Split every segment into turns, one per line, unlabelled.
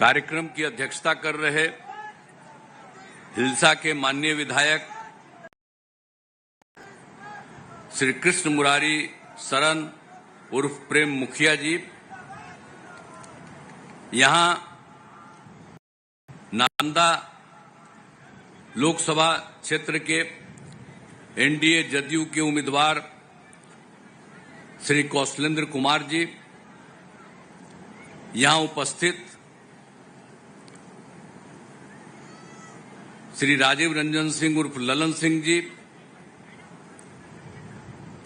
कार्यक्रम की अध्यक्षता कर रहे हिलसा के माननीय विधायक श्री कृष्ण मुरारी सरन उर्फ प्रेम मुखिया जी, यहां नालंदा लोकसभा क्षेत्र के एनडीए जदयू के उम्मीदवार श्री कौशलेंद्र कुमार जी, यहां उपस्थित श्री राजीव रंजन सिंह उर्फ ललन सिंह जी,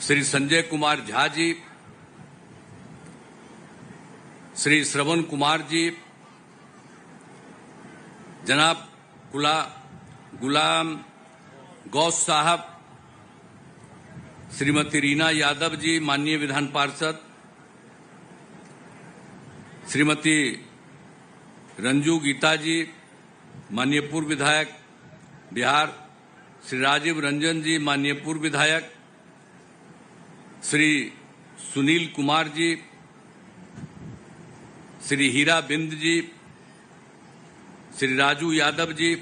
श्री संजय कुमार झा जी, श्री श्रवण कुमार जी, जनाब गुलाम गौस साहब, श्रीमती रीना यादव जी माननीय विधान पार्षद, श्रीमती रंजू गीता जी माननीय पूर्व विधायक बिहार, श्री राजीव रंजन जी माननीय पूर्व विधायक, श्री सुनील कुमार जी, श्री हीरा बिंद जी, श्री राजू यादव जी,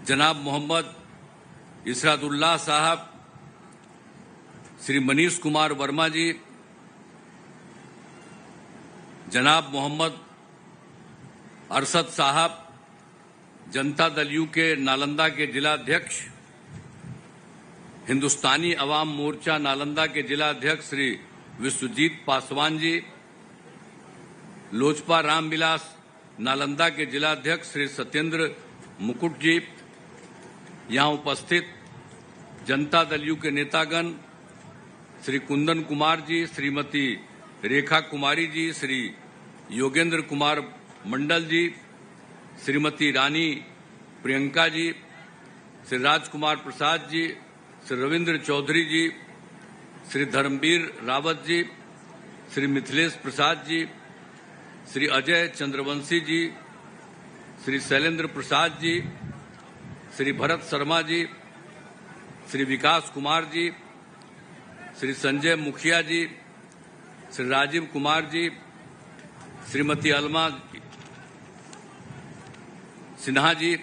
जनाब मोहम्मद इशरातुल्लाह साहब, श्री मनीष कुमार वर्मा जी, जनाब मोहम्मद अरशद साहब, जनता दल यू के नालंदा के जिला अध्यक्ष, हिंदुस्तानी अवाम मोर्चा नालंदा के जिला अध्यक्ष श्री विश्वजीत पासवान जी, लोजपा रामविलास नालंदा के जिला अध्यक्ष श्री सत्येंद्र मुकुट जी, यहां उपस्थित जनता दल यू के नेतागण श्री कुंदन कुमार जी, श्रीमती रेखा कुमारी जी, श्री योगेंद्र कुमार मंडल जी, श्रीमती रानी प्रियंका जी, श्री राजकुमार प्रसाद जी, श्री रविंद्र चौधरी जी, श्री धर्मवीर रावत जी, श्री मिथिलेश प्रसाद जी, श्री अजय चंद्रवंशी जी, श्री शैलेंद्र प्रसाद जी, श्री भरत शर्मा जी, श्री विकास कुमार जी, श्री संजय मुखिया जी, श्री राजीव कुमार जी, श्रीमती अलमा सिन्हा जी,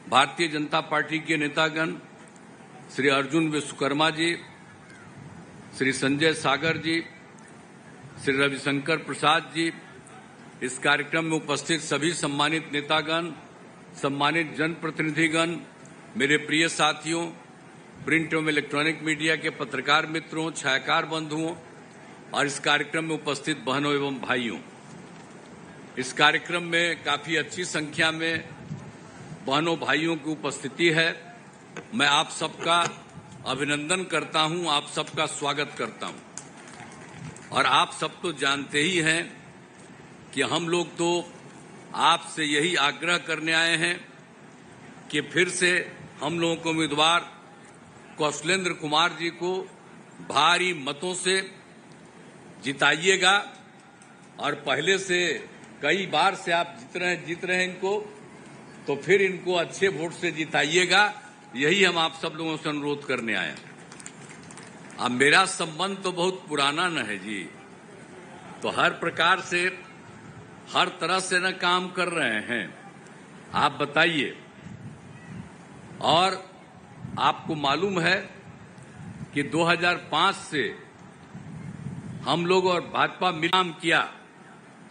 भारतीय जनता पार्टी के नेतागण श्री अर्जुन विश्वकर्मा जी, श्री संजय सागर जी, श्री रविशंकर प्रसाद जी, इस कार्यक्रम में उपस्थित सभी सम्मानित नेतागण, सम्मानित जनप्रतिनिधिगण, मेरे प्रिय साथियों, प्रिंट एवं इलेक्ट्रॉनिक मीडिया के पत्रकार मित्रों, छायाकार बंधुओं और इस कार्यक्रम में उपस्थित बहनों एवं भाइयों, इस कार्यक्रम में काफी अच्छी संख्या में बहनों भाइयों की उपस्थिति है। मैं आप सबका अभिनंदन करता हूं, आप सबका स्वागत करता हूं और आप सब तो जानते ही हैं कि हम लोग तो आपसे यही आग्रह करने आए हैं कि फिर से हम लोगों को उम्मीदवार कौशलेंद्र कुमार जी को भारी मतों से जिताइएगा और पहले से कई बार से आप जीत रहे हैं इनको, तो फिर इनको अच्छे वोट से जिताइएगा, यही हम आप सब लोगों से अनुरोध करने आए हैं। अब मेरा संबंध तो बहुत पुराना न है जी, तो हर प्रकार से हर तरह से न काम कर रहे हैं, आप बताइए। और आपको मालूम है कि 2005 से हम लोग और भाजपा मिलाम किया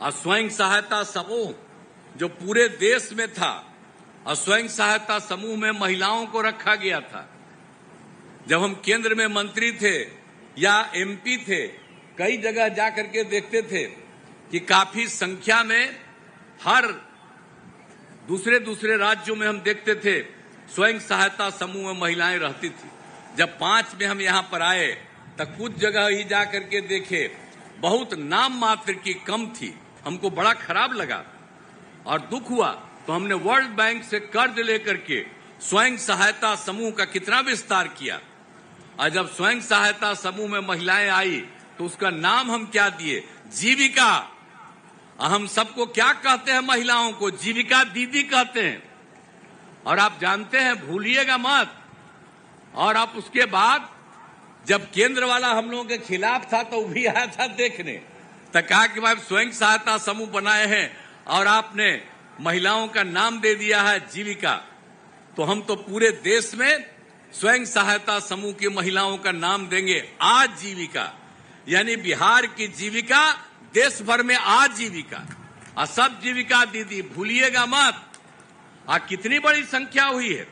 और स्वयं सहायता समूह जो पूरे देश में था, और स्वयं सहायता समूह में महिलाओं को रखा गया था। जब हम केंद्र में मंत्री थे या एमपी थे, कई जगह जाकर के देखते थे कि काफी संख्या में हर दूसरे राज्यों में हम देखते थे स्वयं सहायता समूह में महिलाएं रहती थी। जब 5 में हम यहां पर आए तो कुछ जगह ही जाकर के देखे, बहुत नाम मात्र की कम थी। हमको बड़ा खराब लगा और दुख हुआ, तो हमने वर्ल्ड बैंक से कर्ज लेकर के स्वयं सहायता समूह का कितना विस्तार किया। और जब स्वयं सहायता समूह में महिलाएं आई तो उसका नाम हम क्या दिए? जीविका। हम सबको क्या कहते हैं? महिलाओं को जीविका दीदी कहते हैं। और आप जानते हैं, भूलिएगा मत। और आप उसके बाद जब केंद्र वाला हम लोगों के खिलाफ था तो वो भी आया था देखने, तो कहा कि भाई स्वयं सहायता समूह बनाए हैं और आपने महिलाओं का नाम दे दिया है जीविका। तो हम तो पूरे देश में स्वयं सहायता समूह की महिलाओं का नाम देंगे आजीविका, यानी बिहार की जीविका देश भर में आजीविका। और सब जीविका दीदी भूलिएगा मत। कितनी बड़ी संख्या हुई है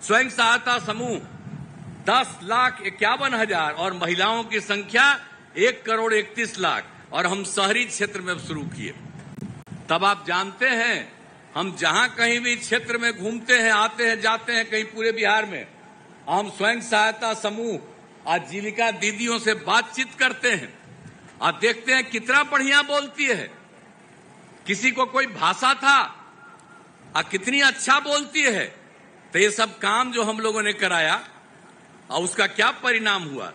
स्वयं सहायता समूह 10,51,000 और महिलाओं की संख्या 1,31,00,000 और हम शहरी क्षेत्र में शुरू किए। तब आप जानते हैं हम जहां कहीं भी क्षेत्र में घूमते हैं, आते हैं, जाते हैं कहीं पूरे बिहार में, हम स्वयं सहायता समूह आजीविका दीदियों से बातचीत करते हैं और देखते हैं कितना बढ़िया बोलती है। किसी को कोई भाषा था और कितनी अच्छा बोलती है। तो ये सब काम जो हम लोगों ने कराया और उसका क्या परिणाम हुआ,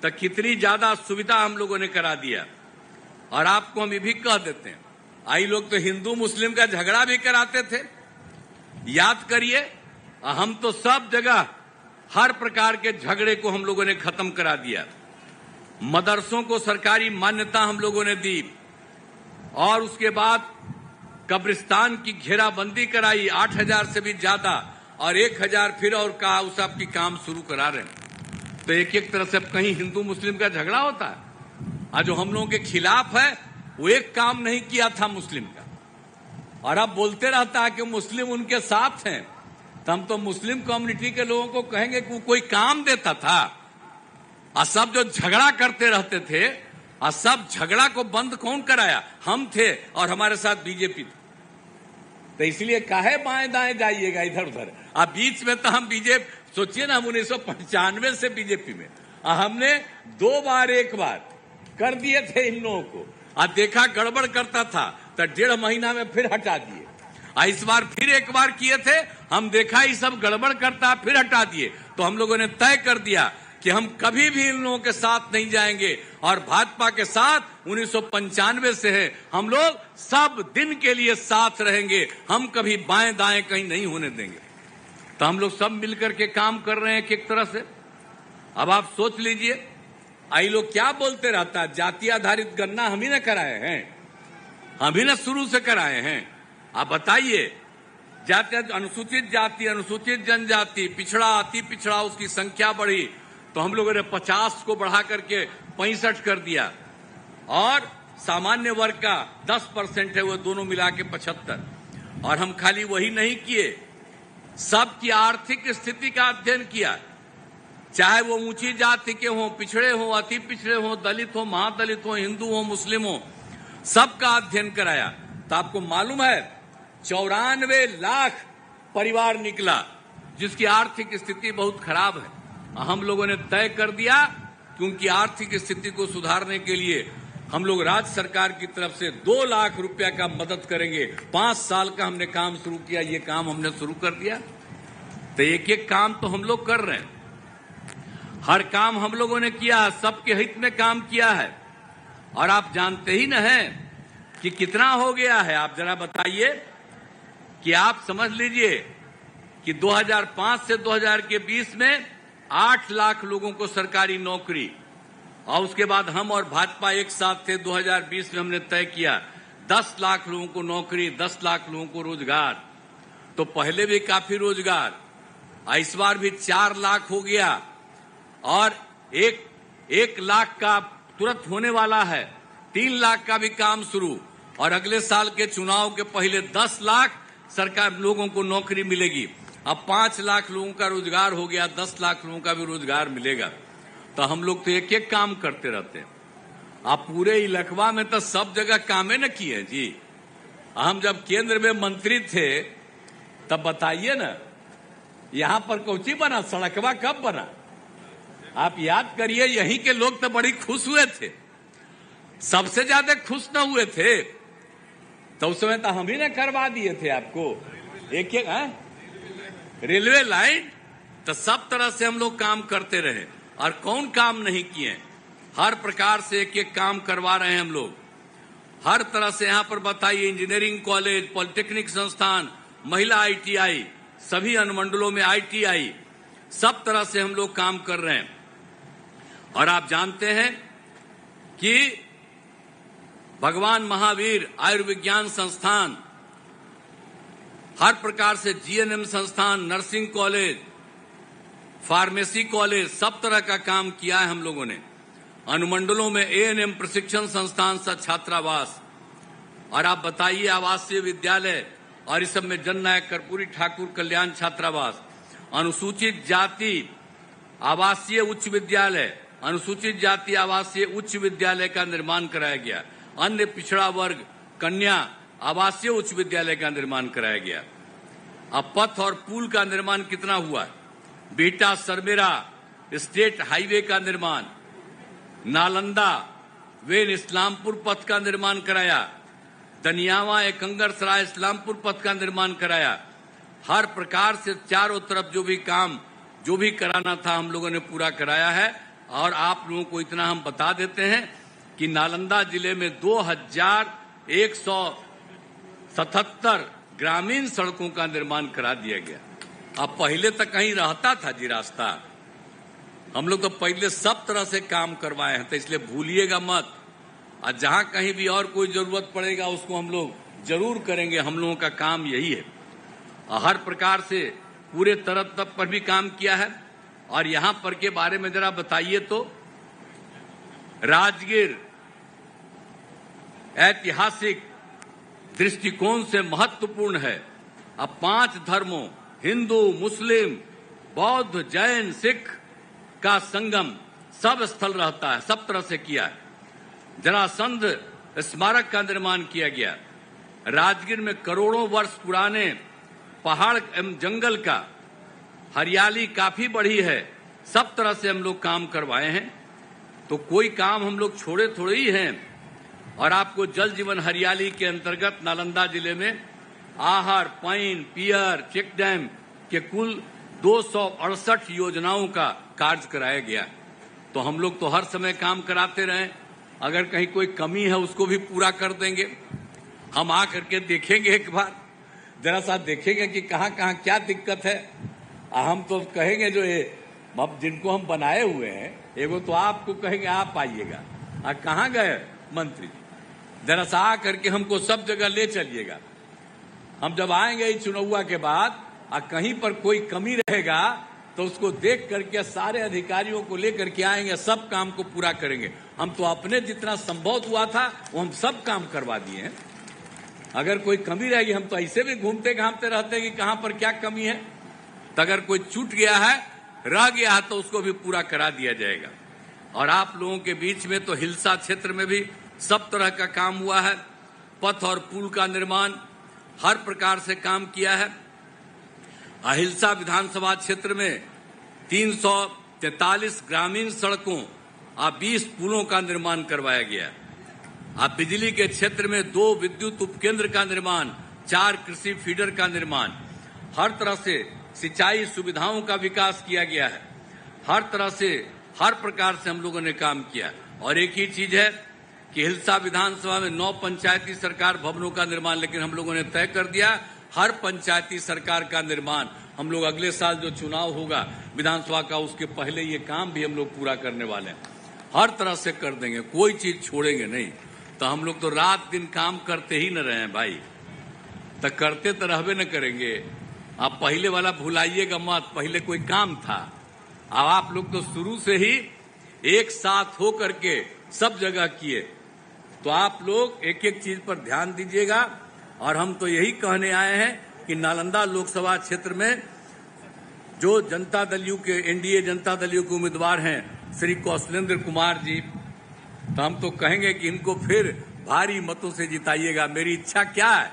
तो कितनी ज्यादा सुविधा हम लोगों ने करा दिया। और आपको हम ये भी कह देते हैं, आई लोग तो हिंदू मुस्लिम का झगड़ा भी कराते थे, याद करिए। हम तो सब जगह हर प्रकार के झगड़े को हम लोगों ने खत्म करा दिया। मदरसों को सरकारी मान्यता हम लोगों ने दी और उसके बाद कब्रिस्तान की घेराबंदी कराई 8,000 से भी ज्यादा और 1,000 फिर और कहा उस आपकी काम शुरू करा रहे हैं। तो एक एक तरह से कहीं हिंदू मुस्लिम का झगड़ा होता है। और जो हम लोगों के खिलाफ है वो एक काम नहीं किया था मुस्लिम का, और अब बोलते रहता है कि मुस्लिम उनके साथ हैं। तो हम तो मुस्लिम कम्युनिटी के लोगों को कहेंगे कि वो कोई काम देता था। और सब जो झगड़ा करते रहते थे और सब झगड़ा को बंद कौन कराया? हम थे और हमारे साथ बीजेपी थी। तो इसलिए काहे बाएं दाएं जाइएगा इधर उधर। अब बीच में तो हम बीजेपी, सोचिए ना, हम 1995 से बीजेपी में, हमने 2 बार 1 बार कर दिए थे इन लोगों को, और देखा गड़बड़ करता था तो 1.5 महीना में फिर हटा दिए। इस बार फिर 1 बार किए थे, हम देखा ये सब गड़बड़ करता फिर हटा दिए। तो हम लोगों ने तय कर दिया कि हम कभी भी इन लोगों के साथ नहीं जाएंगे और भाजपा के साथ 1995 से है, हम लोग सब दिन के लिए साथ रहेंगे, हम कभी बाएं दाएं कहीं नहीं होने देंगे। तो हम लोग सब मिलकर के काम कर रहे हैं एक तरह से। अब आप सोच लीजिए, आई लोग क्या बोलते रहता है, जाति आधारित गणना हम ही न कराए हैं, हम ही न शुरू से कराए हैं। आप बताइए, जाति अनुसूचित जाति, अनुसूचित जनजाति, पिछड़ा, अति पिछड़ा, उसकी संख्या बढ़ी तो हम लोगों ने 50 को बढ़ा करके 65 कर दिया, और सामान्य वर्ग का 10% है वो दोनों मिला के 75। और हम खाली वही नहीं किए, सबकी आर्थिक स्थिति का अध्ययन किया, चाहे वो ऊंची जाति के हों, पिछड़े हों, अति पिछड़े हों, दलित हो, महादलित हो, हिंदू हो, मुस्लिम हो, सबका अध्ययन कराया। तो आपको मालूम है 94 लाख परिवार निकला जिसकी आर्थिक स्थिति बहुत खराब है। हम लोगों ने तय कर दिया कि उनकी आर्थिक स्थिति को सुधारने के लिए हम लोग राज्य सरकार की तरफ से 2 लाख रुपया का मदद करेंगे। 5 साल का हमने काम शुरू किया, ये काम हमने शुरू कर दिया। तो एक एक काम तो हम लोग कर रहे हैं, हर काम हम लोगों ने किया है, सबके हित में काम किया है। और आप जानते ही न हैं कि कितना हो गया है। आप जरा बताइए कि आप समझ लीजिए कि 2005 से 2000 के बीच में 8 लाख लोगों को सरकारी नौकरी, और उसके बाद हम और भाजपा एक साथ थे, 2020 में हमने तय किया 10 लाख लोगों को नौकरी, 10 लाख लोगों को रोजगार। तो पहले भी काफी रोजगार, इस बार भी 4 लाख हो गया, और 1 लाख का तुरंत होने वाला है, 3 लाख का भी काम शुरू, और अगले साल के चुनाव के पहले 10 लाख सरकार लोगों को नौकरी मिलेगी। अब 5 लाख लोगों का रोजगार हो गया, 10 लाख लोगों का भी रोजगार मिलेगा। तो हम लोग तो एक एक काम करते रहते हैं। आप पूरे इलाकवा में तो सब जगह कामें न किए जी। हम जब केंद्र में मंत्री थे तब बताइए ना, यहां पर कौची बना, सड़कवा कब बना? आप याद करिए, यहीं के लोग तो बड़ी खुश हुए थे, सबसे ज्यादा खुश न हुए थे तो उस समय तो हम ही ने करवा दिए थे आपको एक रेलवे लाइन। तो सब तरह से हम लोग काम करते रहे, और कौन काम नहीं किए, हर प्रकार से एक एक काम करवा रहे हैं हम लोग हर तरह से। यहां पर बताइए, इंजीनियरिंग कॉलेज, पॉलिटेक्निक संस्थान, महिला ITI, सभी अनुमंडलों में ITI, सब तरह से हम लोग काम कर रहे हैं। और आप जानते हैं कि भगवान महावीर आयुर्विज्ञान संस्थान, हर प्रकार से जीएनएम संस्थान, नर्सिंग कॉलेज, फार्मेसी कॉलेज, सब तरह का काम किया है हम लोगों ने। अनुमंडलों में एएनएम प्रशिक्षण संस्थान, छात्रावास, और आप बताइए आवासीय विद्यालय, और इस सब में जननायक कर्पूरी ठाकुर कल्याण छात्रावास, अनुसूचित जाति आवासीय उच्च विद्यालय, अनुसूचित जाति आवासीय उच्च विद्यालय का निर्माण कराया गया। अन्य पिछड़ा वर्ग कन्या आवासीय उच्च विद्यालय का निर्माण कराया गया। अब पथ और पुल का निर्माण कितना हुआ? बिहटा सरमेरा स्टेट हाईवे का निर्माण, नालंदा वेन इस्लामपुर पथ का निर्माण कराया, दनियावा एकंगर सराय इस्लामपुर पथ का निर्माण कराया। हर प्रकार से चारों तरफ जो भी काम जो भी कराना था हम लोगों ने पूरा कराया है। और आप लोगों को इतना हम बता देते हैं कि नालंदा जिले में 2177 ग्रामीण सड़कों का निर्माण करा दिया गया। अब पहले तक कहीं रहता था जी रास्ता, हम लोग तो पहले सब तरह से काम करवाए हैं, तो इसलिए भूलिएगा मत। और जहां कहीं भी और कोई जरूरत पड़ेगा उसको हम लोग जरूर करेंगे, हम लोगों का काम यही है। हर प्रकार से पूरे तरफ तक पर भी काम किया है। और यहां पर के बारे में जरा बताइए तो, राजगीर ऐतिहासिक दृष्टिकोण से महत्वपूर्ण है। अब 5 धर्मों हिंदू, मुस्लिम, बौद्ध, जैन, सिख का संगम सब स्थल रहता है, सब तरह से किया है। जरासंध स्मारक का निर्माण किया गया। राजगीर में करोड़ों वर्ष पुराने पहाड़ एवं जंगल का हरियाली काफी बढ़ी है। सब तरह से हम लोग काम करवाए हैं, तो कोई काम हम लोग छोड़े थोड़े ही हैं। और आपको जल जीवन हरियाली के अंतर्गत नालंदा जिले में आहर, पाइन, पियर, चेक डैम के कुल 268 योजनाओं का कार्य कराया गया। तो हम लोग तो हर समय काम कराते रहे, अगर कहीं कोई कमी है उसको भी पूरा कर देंगे। हम आ करके देखेंगे, एक बार जरा सा देखेंगे कि कहाँ कहाँ क्या दिक्कत है। हम तो कहेंगे जो ये अब जिनको हम बनाए हुए हैं, एगो तो आपको कहेंगे आप आइएगा, और कहाँ गए मंत्री, जरा सा आ करके हमको सब जगह ले चलिएगा। हम जब आएंगे इस चुनाव के बाद और कहीं पर कोई कमी रहेगा तो उसको देख करके सारे अधिकारियों को लेकर के आएंगे, सब काम को पूरा करेंगे। हम तो अपने जितना संभव हुआ था वो हम सब काम करवा दिए हैं। अगर कोई कमी रहेगी, हम तो ऐसे भी घूमते घामते रहते हैं कि कहां पर क्या कमी है। तो अगर कोई छूट गया है, रह गया है, तो उसको भी पूरा करा दिया जाएगा। और आप लोगों के बीच में तो हिलसा क्षेत्र में भी सब तरह का काम हुआ है। पथ और पुल का निर्माण हर प्रकार से काम किया है। अहिलसा विधानसभा क्षेत्र में 343 ग्रामीण सड़कों और 20 पुलों का निर्माण करवाया गया। अब बिजली के क्षेत्र में 2 विद्युत उपकेंद्र का निर्माण, 4 कृषि फीडर का निर्माण, हर तरह से सिंचाई सुविधाओं का विकास किया गया है। हर तरह से हर प्रकार से हम लोगों ने काम किया। और एक ही चीज है कि हिलसा विधानसभा में 9 पंचायती सरकार भवनों का निर्माण, लेकिन हम लोगों ने तय कर दिया हर पंचायती सरकार का निर्माण हम लोग अगले साल जो चुनाव होगा विधानसभा का, उसके पहले ये काम भी हम लोग पूरा करने वाले हैं। हर तरह से कर देंगे, कोई चीज छोड़ेंगे नहीं। तो हम लोग तो रात दिन काम करते ही न रहे हैं भाई, तो करते तो रहबे न करेंगे। आप पहले वाला भुलाइएगा मत, पहले कोई काम था। अब आप लोग तो शुरू से ही एक साथ हो करके सब जगह किए, तो आप लोग एक एक चीज पर ध्यान दीजिएगा। और हम तो यही कहने आए हैं कि नालंदा लोकसभा क्षेत्र में जो जनता दल यू के एनडीए जनता दल यू के उम्मीदवार हैं श्री कौशलेंद्र कुमार जी, तो हम तो कहेंगे कि इनको फिर भारी मतों से जिताइएगा। मेरी इच्छा क्या है?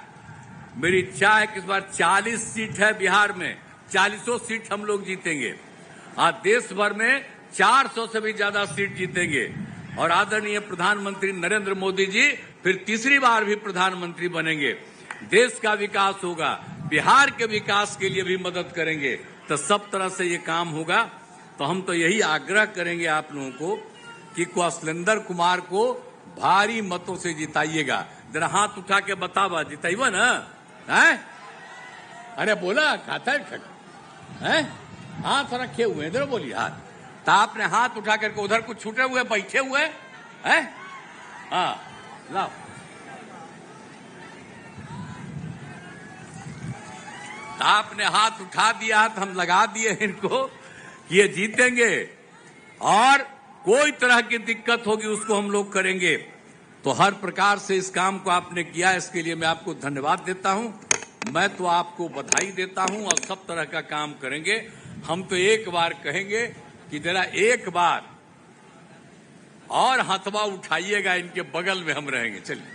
मेरी इच्छा है कि इस बार 40 सीट है बिहार में, 40 सीट हम लोग जीतेंगे। आज देश भर में 400 से भी ज्यादा सीट जीतेंगे। और आदरणीय प्रधानमंत्री नरेंद्र मोदी जी फिर तीसरी बार भी प्रधानमंत्री बनेंगे। देश का विकास होगा, बिहार के विकास के लिए भी मदद करेंगे, तो सब तरह से ये काम होगा। तो हम तो यही आग्रह करेंगे आप लोगों को कि कौशलेंद्र कुमार को भारी मतों से जिताइएगा। जरा हाथ उठा के बतावा, जिताइबा ना? है? अरे बोला खाता है? हाथ रखे हुए इधर बोलिए हाथ। तो आपने हाथ उठा करके उधर कुछ छूटे हुए बैठे हुए हैं? हाँ लाओ। आपने हाथ उठा दिया तो हम लगा दिए इनको कि ये जीतेंगे और कोई तरह की दिक्कत होगी उसको हम लोग करेंगे। तो हर प्रकार से इस काम को आपने किया, इसके लिए मैं आपको धन्यवाद देता हूं। मैं तो आपको बधाई देता हूं और सब तरह का काम करेंगे। हम तो एक बार कहेंगे कि जरा एक बार और हथवा उठाइएगा, इनके बगल में हम रहेंगे। चलिए।